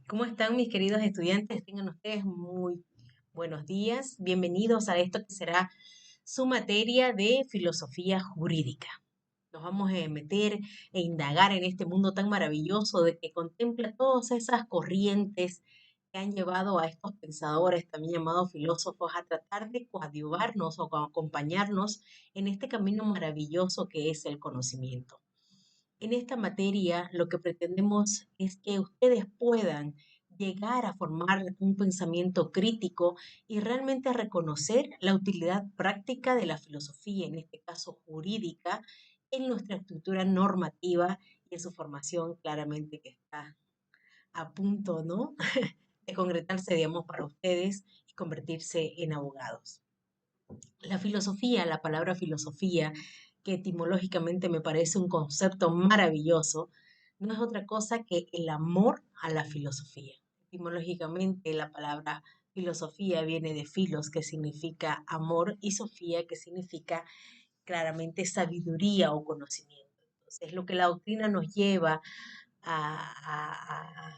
¿Cómo están mis queridos estudiantes? Tengan ustedes muy buenos días. Bienvenidos a esto que será su materia de filosofía jurídica. Nos vamos a meter e indagar en este mundo tan maravilloso de que contempla todas esas corrientes que han llevado a estos pensadores, también llamados filósofos, a tratar de coadyuvarnos o acompañarnos en este camino maravilloso que es el conocimiento. En esta materia, lo que pretendemos es que ustedes puedan llegar a formar un pensamiento crítico y realmente a reconocer la utilidad práctica de la filosofía, en este caso jurídica, en nuestra estructura normativa y en su formación claramente que está a punto, ¿no? de concretarse, digamos, para ustedes y convertirse en abogados. La filosofía, la palabra filosofía, que etimológicamente me parece un concepto maravilloso, no es otra cosa que el amor a la filosofía. Etimológicamente la palabra filosofía viene de filos, que significa amor, y sofía, que significa claramente sabiduría o conocimiento. Entonces, lo que la doctrina nos lleva a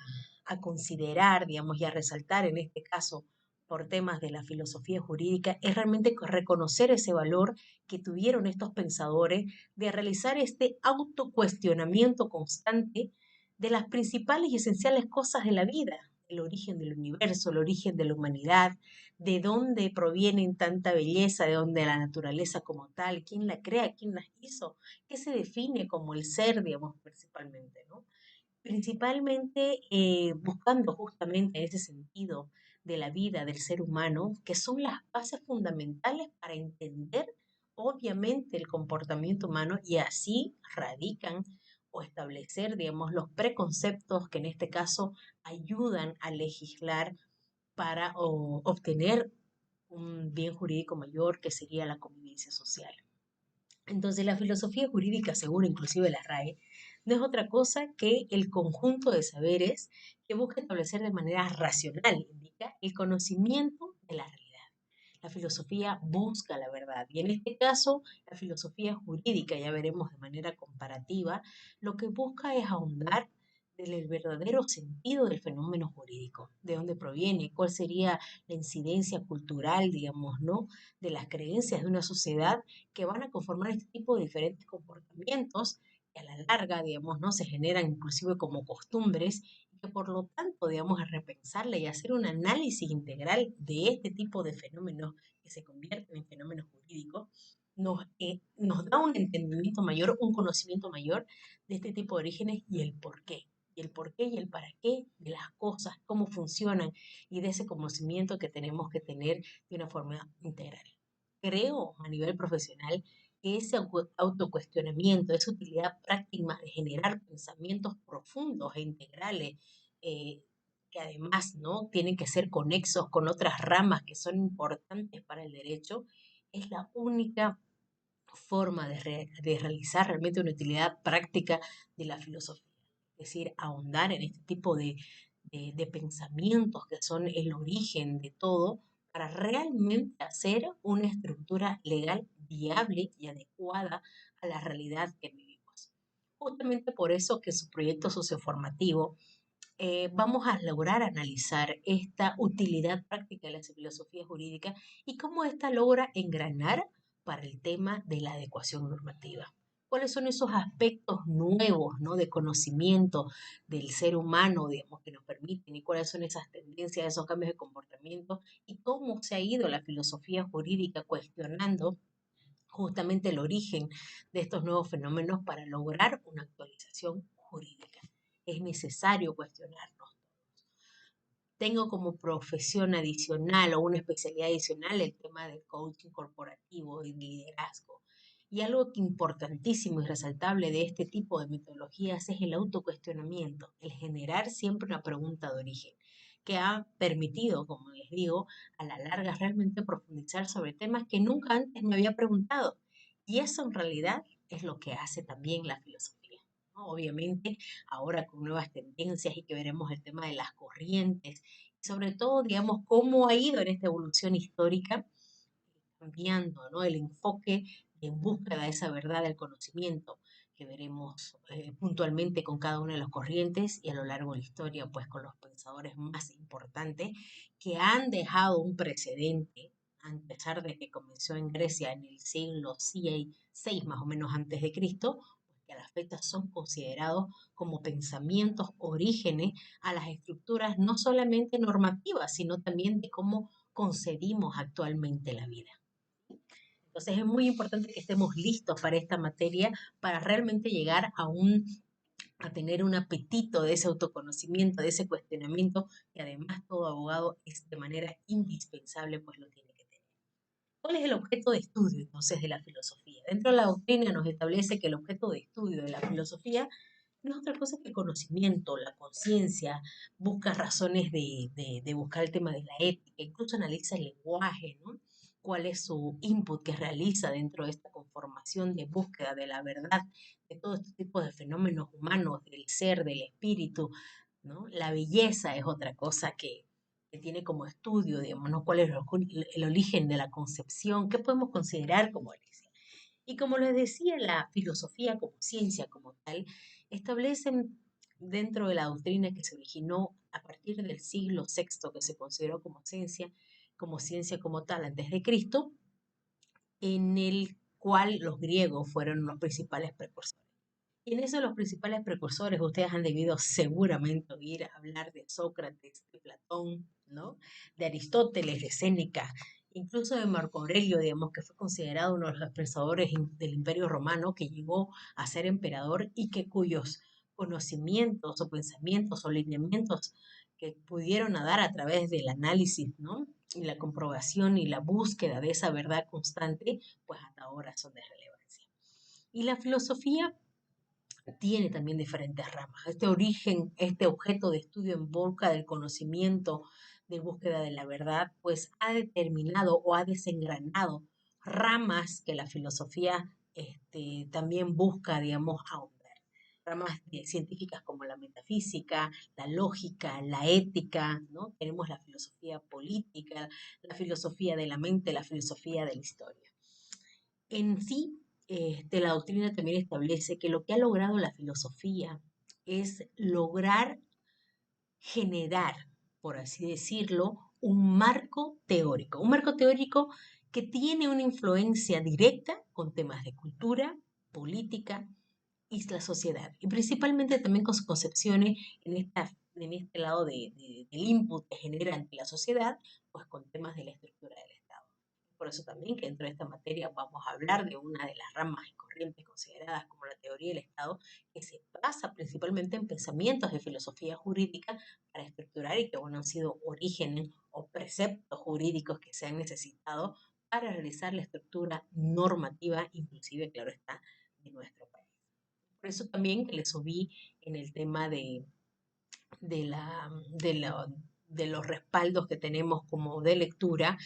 considerar, digamos, y a resaltar en este caso por temas de la filosofía jurídica, es realmente reconocer ese valor que tuvieron estos pensadores de realizar este autocuestionamiento constante de las principales y esenciales cosas de la vida, el origen del universo, el origen de la humanidad, de dónde provienen tanta belleza, de dónde la naturaleza como tal, quién la crea, quién la hizo, qué se define como el ser, digamos, principalmente, ¿no? Principalmente buscando justamente ese sentido de la vida del ser humano, que son las bases fundamentales para entender obviamente el comportamiento humano y así radican o establecer, digamos, los preconceptos que en este caso ayudan a legislar para obtener un bien jurídico mayor que sería la convivencia social. Entonces, la filosofía jurídica, según inclusive la RAE, no es otra cosa que el conjunto de saberes que busca establecer de manera racional, indica, el conocimiento de la realidad. La filosofía busca la verdad y en este caso la filosofía jurídica, ya veremos de manera comparativa, lo que busca es ahondar del verdadero sentido del fenómeno jurídico, de dónde proviene, cuál sería la incidencia cultural, digamos, ¿no? de las creencias de una sociedad que van a conformar este tipo de diferentes comportamientos que a la larga, digamos, ¿no? se generan inclusive como costumbres y que por lo tanto, digamos, a repensarla y hacer un análisis integral de este tipo de fenómenos que se convierten en fenómenos jurídicos, nos da un entendimiento mayor, un conocimiento mayor de este tipo de orígenes y el por qué. Y el por qué y el para qué de las cosas, cómo funcionan y de ese conocimiento que tenemos que tener de una forma integral. Creo a nivel profesional que ese autocuestionamiento, esa utilidad práctica de generar pensamientos profundos e integrales, eh, que además ¿no? tienen que ser conexos con otras ramas que son importantes para el derecho, es la única forma de realizar realmente una utilidad práctica de la filosofía. Es decir, ahondar en este tipo de pensamientos que son el origen de todo para realmente hacer una estructura legal viable y adecuada a la realidad que vivimos. Justamente por eso que su proyecto socioformativo vamos a lograr analizar esta utilidad práctica de la filosofía jurídica y cómo ésta logra engranar para el tema de la adecuación normativa. ¿Cuáles son esos aspectos nuevos, ¿no? de conocimiento del ser humano, digamos, que nos permiten y cuáles son esas tendencias, esos cambios de comportamiento y cómo se ha ido la filosofía jurídica cuestionando justamente el origen de estos nuevos fenómenos para lograr una actualización jurídica? Es necesario cuestionarnos. Tengo como profesión adicional o una especialidad adicional el tema del coaching corporativo y liderazgo. Y algo que importantísimo y resaltable de este tipo de metodologías es el autocuestionamiento, el generar siempre una pregunta de origen, que ha permitido, como les digo, a la larga realmente profundizar sobre temas que nunca antes me había preguntado. Y eso en realidad es lo que hace también la filosofía, ¿no? Obviamente, ahora con nuevas tendencias y que veremos el tema de las corrientes, y sobre todo, digamos, cómo ha ido en esta evolución histórica cambiando, ¿no? El enfoque en búsqueda de esa verdad del conocimiento. que veremos puntualmente con cada una de las corrientes y a lo largo de la historia, pues con los pensadores más importantes que han dejado un precedente, a pesar de que comenzó en Grecia en el siglo VI más o menos antes de Cristo, pues que a la fecha son considerados como pensamientos orígenes a las estructuras no solamente normativas, sino también de cómo concebimos actualmente la vida. Entonces es muy importante que estemos listos para esta materia, para realmente llegar a tener un apetito de ese autoconocimiento, de ese cuestionamiento, que además todo abogado es de manera indispensable, pues lo tiene que tener. ¿Cuál es el objeto de estudio entonces de la filosofía? Dentro de la doctrina nos establece que el objeto de estudio de la filosofía no es otra cosa que el conocimiento, la conciencia, busca razones de buscar el tema de la ética, incluso analiza el lenguaje, ¿no? Cuál es su input que realiza dentro de esta conformación de búsqueda de la verdad, de todo este tipo de fenómenos humanos, del ser, del espíritu, ¿no? La belleza es otra cosa que tiene como estudio, digamos, ¿no? ¿Cuál es el origen de la concepción? ¿Qué podemos considerar como origen? Y como les decía, la filosofía como ciencia como tal, establecen dentro de la doctrina que se originó a partir del siglo sexto, que se consideró como ciencia como tal antes de Cristo, en el cual los griegos fueron los principales precursores. Y en eso los principales precursores, ustedes han debido seguramente oír hablar de Sócrates, de Platón, ¿no? De Aristóteles, de Séneca, incluso de Marco Aurelio, digamos, que fue considerado uno de los pensadores del Imperio Romano, que llegó a ser emperador y que cuyos conocimientos o pensamientos o lineamientos que pudieron dar a través del análisis, ¿no? Y la comprobación y la búsqueda de esa verdad constante, pues hasta ahora son de relevancia. Y la filosofía tiene también diferentes ramas. Este origen, este objeto de estudio en busca del conocimiento, de búsqueda de la verdad, pues ha determinado o ha desengranado ramas que la filosofía también busca, digamos, ahondar. Ramas científicas como la metafísica, la lógica, la ética, ¿no? Tenemos la filosofía política, la filosofía de la mente, la filosofía de la historia. En sí, la doctrina también establece que lo que ha logrado la filosofía es lograr generar, por así decirlo, un marco teórico que tiene una influencia directa con temas de cultura, política y la sociedad, y principalmente también con sus concepciones en este lado del input que genera ante la sociedad, pues con temas de la estructura del Estado. Por eso también que dentro de esta materia vamos a hablar de una de las ramas y corrientes consideradas como la teoría del Estado, que se basa principalmente en pensamientos de filosofía jurídica para estructurar y que bueno, han sido orígenes o preceptos jurídicos que se han necesitado para realizar la estructura normativa, inclusive, claro está, de nuestro país. Por eso también que le subí en el tema de, la, de, la, de los respaldos que tenemos como de lectura,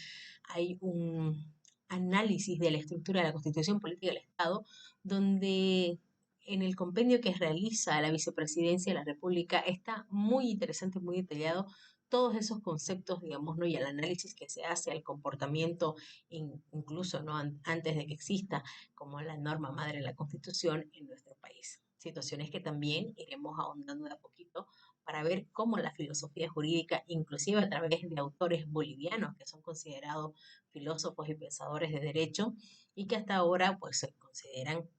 hay un análisis de la estructura de la Constitución Política del Estado, donde en el compendio que realiza la Vicepresidencia de la República está muy interesante, muy detallado todos esos conceptos, digamos, ¿no? Y el análisis que se hace al comportamiento, incluso ¿no? Antes de que exista como la norma madre de la Constitución en nuestro país. Situaciones que también iremos ahondando de a poquito para ver cómo la filosofía jurídica, inclusive a través de autores bolivianos que son considerados filósofos y pensadores de derecho y que hasta ahora pues se consideran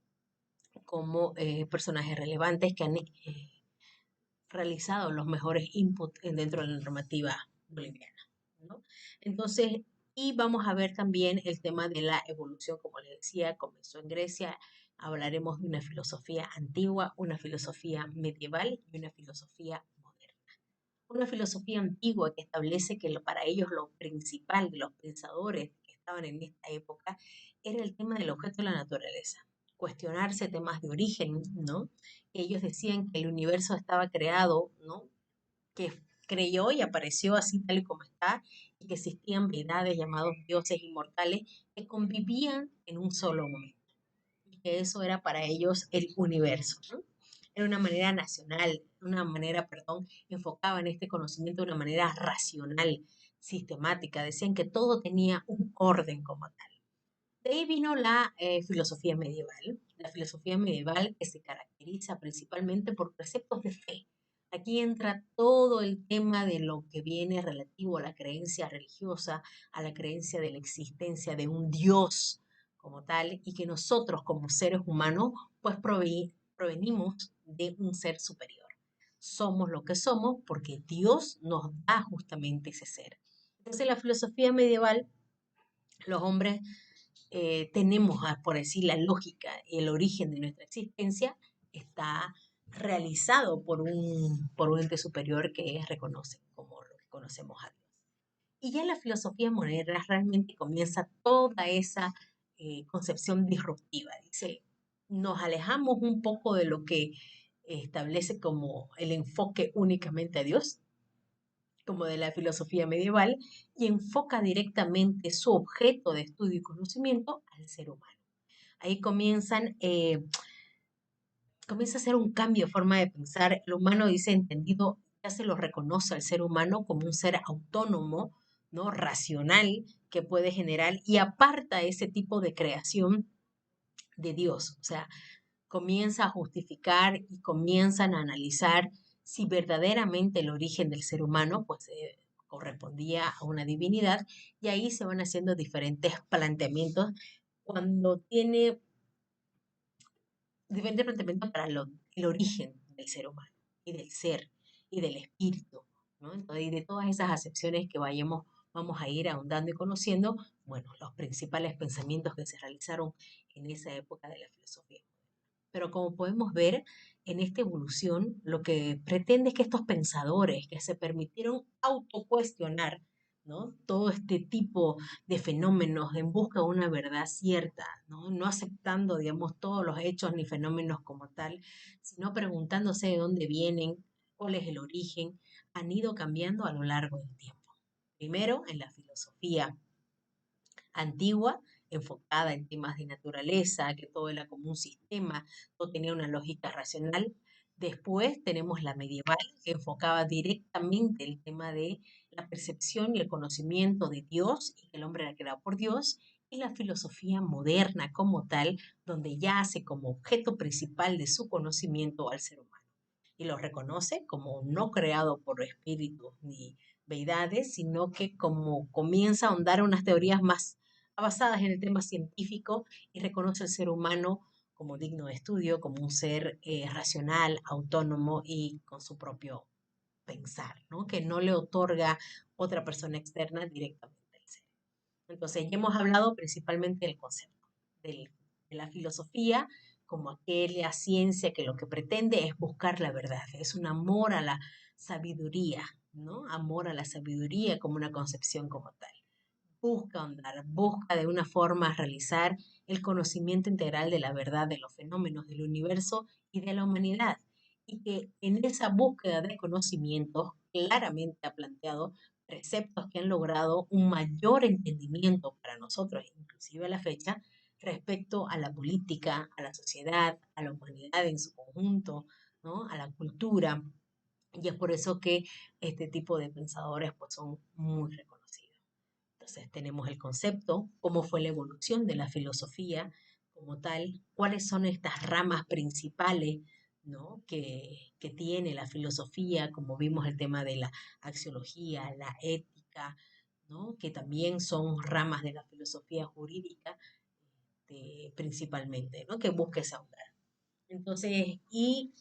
como personajes relevantes que han realizado los mejores inputs dentro de la normativa boliviana, ¿no? Entonces, y vamos a ver también el tema de la evolución, como les decía, comenzó en Grecia, hablaremos de una filosofía antigua, una filosofía medieval y una filosofía moderna. Una filosofía antigua que establece que para ellos lo principal de los pensadores que estaban en esta época era el tema del objeto de la naturaleza, cuestionarse temas de origen, ¿no? Ellos decían que el universo estaba creado, ¿no? Que creyó y apareció así tal y como está, y que existían deidades llamados dioses inmortales que convivían en un solo momento, y que eso era para ellos el universo, ¿no? Era una manera nacional, una manera, perdón, enfocaba en este conocimiento de una manera racional, sistemática, decían que todo tenía un orden como tal. De ahí vino la filosofía medieval. La filosofía medieval que se caracteriza principalmente por preceptos de fe. Aquí entra todo el tema de lo que viene relativo a la creencia religiosa, a la creencia de la existencia de un Dios como tal, y que nosotros como seres humanos pues provenimos de un ser superior. Somos lo que somos porque Dios nos da justamente ese ser. Entonces la filosofía medieval, los hombres tenemos, por decir, la lógica y el origen de nuestra existencia está realizado por un ente superior que reconoce como lo que conocemos a Dios. Y ya en la filosofía moderna realmente comienza toda esa concepción disruptiva. Dice, nos alejamos un poco de lo que establece como el enfoque únicamente a Dios, como de la filosofía medieval, y enfoca directamente su objeto de estudio y conocimiento al ser humano. Ahí comienza a hacer un cambio de forma de pensar. El humano dice entendido, ya se lo reconoce al ser humano como un ser autónomo, ¿no? Racional, que puede generar y aparta ese tipo de creación de Dios. O sea, comienza a justificar y comienzan a analizar si verdaderamente el origen del ser humano pues correspondía a una divinidad, y ahí se van haciendo diferentes planteamientos cuando tiene diferentes planteamientos para el origen del ser humano y del ser y del espíritu, ¿no? Entonces, y de todas esas acepciones que vamos a ir ahondando y conociendo, bueno, los principales pensamientos que se realizaron en esa época de la filosofía. Pero como podemos ver, en esta evolución, lo que pretende es que estos pensadores que se permitieron autocuestionar, ¿no? Todo este tipo de fenómenos en busca de una verdad cierta, ¿no? No aceptando, digamos, todos los hechos ni fenómenos como tal, sino preguntándose de dónde vienen, cuál es el origen, han ido cambiando a lo largo del tiempo. Primero, en la filosofía antigua, enfocada en temas de naturaleza, que todo era como un sistema, todo tenía una lógica racional. Después tenemos la medieval, que enfocaba directamente el tema de la percepción y el conocimiento de Dios y que el hombre era creado por Dios. Y la filosofía moderna como tal, donde ya hace como objeto principal de su conocimiento al ser humano y lo reconoce como no creado por espíritus ni deidades, sino que como comienza a ahondar unas teorías más basadas en el tema científico y reconoce al ser humano como digno de estudio, como un ser racional, autónomo y con su propio pensar, ¿no? Que no le otorga otra persona externa directamente al ser. Entonces, ya hemos hablado principalmente del concepto, de la filosofía como aquella ciencia que lo que pretende es buscar la verdad, es un amor a la sabiduría, ¿no? Amor a la sabiduría como una concepción como tal. Busca ahondar, busca de una forma realizar el conocimiento integral de la verdad de los fenómenos del universo y de la humanidad. Y que en esa búsqueda de conocimiento claramente ha planteado preceptos que han logrado un mayor entendimiento para nosotros, inclusive a la fecha, respecto a la política, a la sociedad, a la humanidad en su conjunto, ¿no? A la cultura. Y es por eso que este tipo de pensadores pues, son muy reconocidos. Entonces tenemos el concepto, cómo fue la evolución de la filosofía como tal, cuáles son estas ramas principales, ¿no? que tiene la filosofía, como vimos el tema de la axiología, la ética, ¿no? Que también son ramas de la filosofía jurídica principalmente, ¿no? Que busca esa ahondar. Entonces, y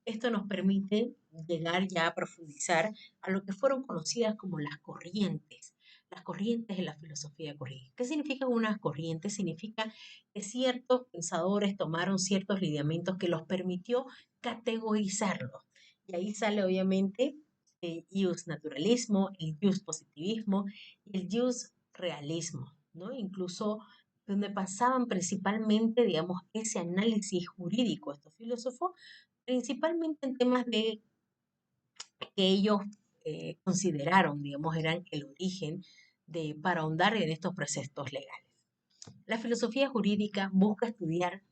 esto nos permite llegar ya a profundizar a lo que fueron conocidas como las corrientes de la filosofía jurídica. ¿Qué significan unas corrientes? Significa que ciertos pensadores tomaron ciertos lineamientos que los permitió categorizarlos. Y ahí sale obviamente el jus naturalismo, el jus positivismo y el jus realismo, ¿no? Incluso donde pasaban principalmente, digamos, ese análisis jurídico, estos filósofos, principalmente en temas que ellos consideraron, digamos, eran el origen para ahondar en estos preceptos legales. La filosofía jurídica busca estudiar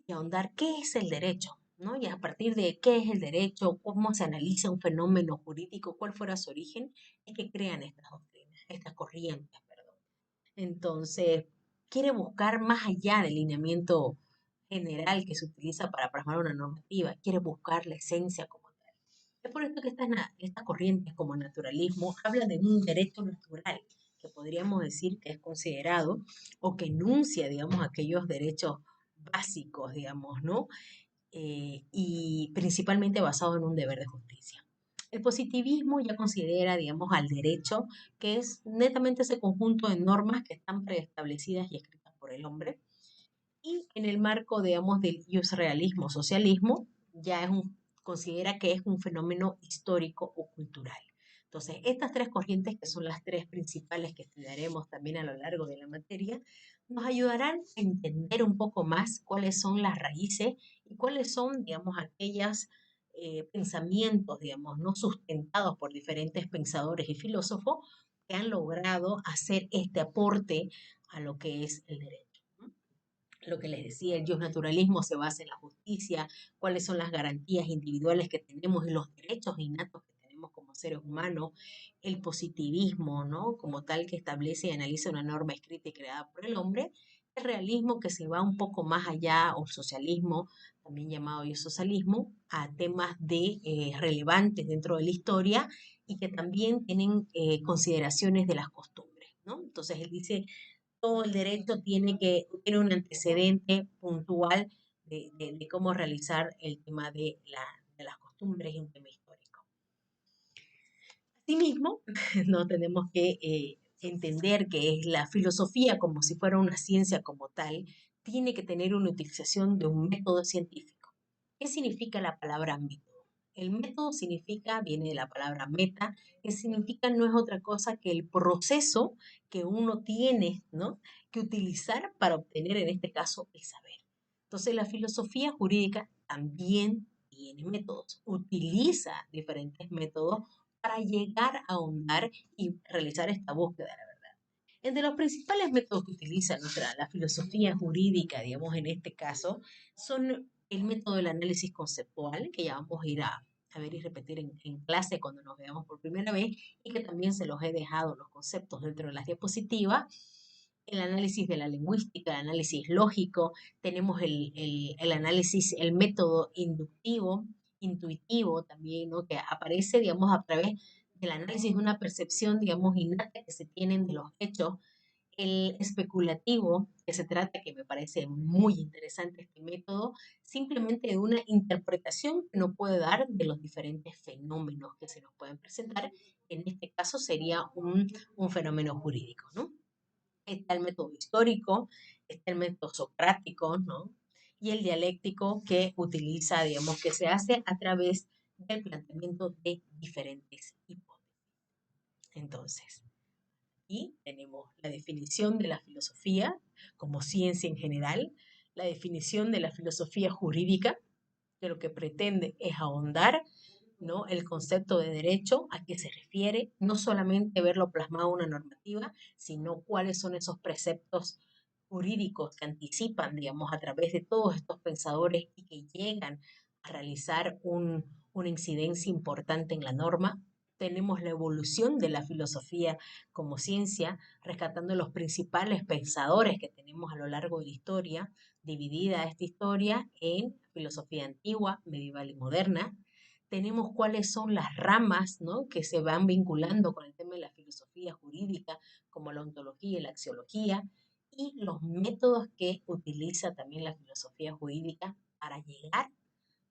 y ahondar qué es el derecho, ¿no? Y a partir de qué es el derecho, cómo se analiza un fenómeno jurídico, cuál fuera su origen, es que crean estas doctrinas, estas corrientes, perdón. Entonces, quiere buscar más allá del lineamiento general que se utiliza para plasmar una normativa, quiere buscar la esencia como tal. Es por esto que estas corrientes como naturalismo hablan de un derecho natural, que podríamos decir que es considerado o que enuncia, digamos, aquellos derechos básicos, digamos, ¿no? Y principalmente basado en un deber de justicia. El positivismo ya considera, digamos, al derecho, que es netamente ese conjunto de normas que están preestablecidas y escritas por el hombre. Y en el marco, digamos, del realismo socialismo, ya considera que es un fenómeno histórico o cultural. Entonces, estas tres corrientes, que son las tres principales que estudiaremos también a lo largo de la materia, nos ayudarán a entender un poco más cuáles son las raíces y cuáles son, digamos, aquellos pensamientos, digamos, no sustentados por diferentes pensadores y filósofos que han logrado hacer este aporte a lo que es el derecho, ¿no? Lo que les decía, el naturalismo se basa en la justicia, cuáles son las garantías individuales que tenemos y los derechos innatos que tenemos como seres humanos, el positivismo, ¿no? Como tal que establece y analiza una norma escrita y creada por el hombre, el realismo que se va un poco más allá, o socialismo, también llamado socialismo, a temas relevantes dentro de la historia y que también tienen consideraciones de las costumbres, ¿no? Entonces él dice, todo el derecho tiene un antecedente puntual de cómo realizar el tema de las costumbres y un tema histórico. Asimismo, no tenemos que entender que es la filosofía como si fuera una ciencia como tal, tiene que tener una utilización de un método científico. ¿Qué significa la palabra método? El método viene de la palabra meta, que significa no es otra cosa que el proceso que uno tiene, ¿no?, que utilizar para obtener, en este caso, el saber. Entonces, la filosofía jurídica también tiene métodos, utiliza diferentes métodos para llegar a ahondar y realizar esta búsqueda de la verdad. Entre los principales métodos que utiliza la filosofía jurídica, digamos en este caso, son el método del análisis conceptual, que ya vamos a ir a ver y repetir en clase cuando nos veamos por primera vez, y que también se los he dejado los conceptos dentro de las diapositivas. El análisis de la lingüística, el análisis lógico, tenemos el análisis, el método inductivo, intuitivo también, ¿no?, que aparece, digamos, a través del análisis de una percepción, digamos, innata que se tienen de los hechos, el especulativo, que se trata, que me parece muy interesante este método, simplemente de una interpretación que no puede dar de los diferentes fenómenos que se nos pueden presentar. En este caso sería un fenómeno jurídico, ¿no? Está el método histórico, está el método socrático, ¿no? Y el dialéctico que utiliza, digamos, que se hace a través del planteamiento de diferentes hipótesis. Entonces, y tenemos la definición de la filosofía como ciencia en general, la definición de la filosofía jurídica, que lo que pretende es ahondar, ¿no?, el concepto de derecho, a qué se refiere, no solamente verlo plasmado en una normativa, sino cuáles son esos preceptos jurídicos que anticipan, digamos, a través de todos estos pensadores y que llegan a realizar una incidencia importante en la norma. Tenemos la evolución de la filosofía como ciencia, rescatando los principales pensadores que tenemos a lo largo de la historia, dividida esta historia en filosofía antigua, medieval y moderna. Tenemos cuáles son las ramas, ¿no?, que se van vinculando con el tema de la filosofía jurídica, como la ontología y la axiología, y los métodos que utiliza también la filosofía jurídica para llegar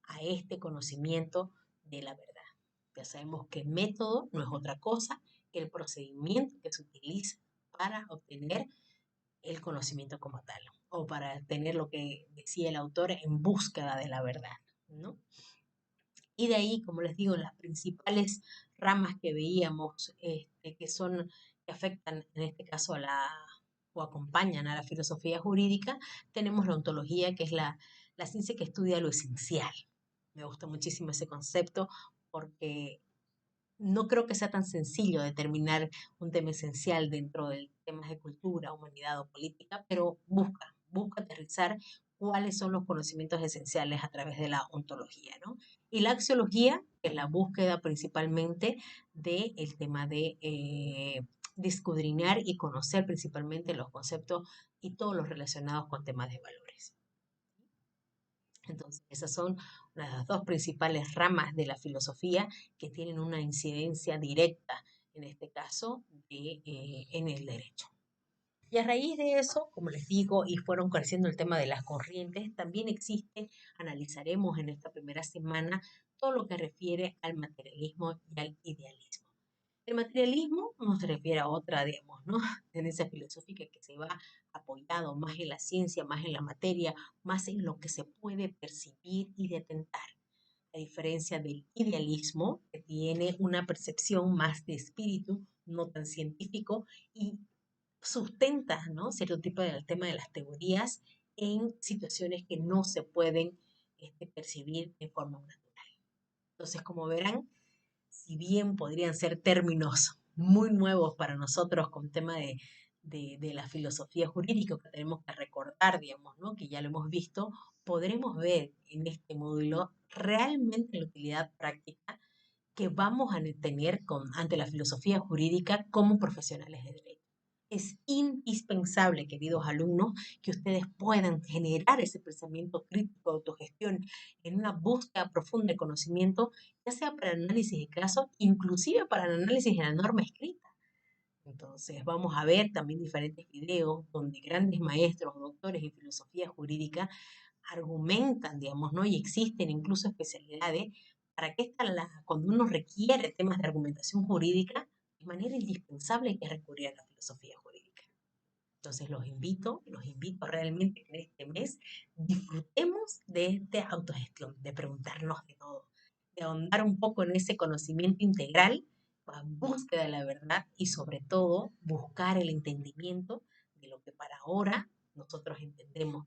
a este conocimiento de la verdad. Ya sabemos que método no es otra cosa que el procedimiento que se utiliza para obtener el conocimiento como tal, o para tener lo que decía el autor en búsqueda de la verdad, ¿no? Y de ahí, como les digo, las principales ramas que veíamos, que afectan en este caso o acompañan a la filosofía jurídica, tenemos la ontología, que es la ciencia que estudia lo esencial. Me gusta muchísimo ese concepto porque no creo que sea tan sencillo determinar un tema esencial dentro del temas de cultura, humanidad o política, pero busca aterrizar cuáles son los conocimientos esenciales a través de la ontología, ¿no? Y la axiología es la búsqueda principalmente del tema de escudriñar y conocer principalmente los conceptos y todos los relacionados con temas de valores. Entonces, esas son las dos principales ramas de la filosofía que tienen una incidencia directa, en este caso, en el derecho. Y a raíz de eso, como les digo, y fueron creciendo el tema de las corrientes, también existe, analizaremos en esta primera semana todo lo que refiere al materialismo y al idealismo. El materialismo no se refiere a otra, digamos, ¿no? Tendencia filosófica que se va apoyado más en la ciencia, más en la materia, más en lo que se puede percibir y detentar. A diferencia del idealismo, que tiene una percepción más de espíritu, no tan científico, y sustenta, ¿no?, cierto tipo del tema de las teorías en situaciones que no se pueden percibir de forma natural. Entonces, como verán, si bien podrían ser términos muy nuevos para nosotros con tema de la filosofía jurídica que tenemos que recordar, digamos, ¿no?, que ya lo hemos visto, podremos ver en este módulo realmente la utilidad práctica que vamos a tener ante la filosofía jurídica como profesionales de derecho. Es indispensable, queridos alumnos, que ustedes puedan generar ese pensamiento crítico, autogestión, en una búsqueda profunda de conocimiento, ya sea para el análisis de casos, inclusive para el análisis de la norma escrita. Entonces, vamos a ver también diferentes videos donde grandes maestros, doctores en filosofía jurídica argumentan, digamos, ¿no? Y existen incluso especialidades para que cuando uno requiere temas de argumentación jurídica, de manera indispensable hay que recurrir a la filosofía jurídica. Entonces los invito realmente que en este mes disfrutemos de esta autogestión, de preguntarnos de todo, de ahondar un poco en ese conocimiento integral, la búsqueda de la verdad y sobre todo buscar el entendimiento de lo que para ahora nosotros entendemos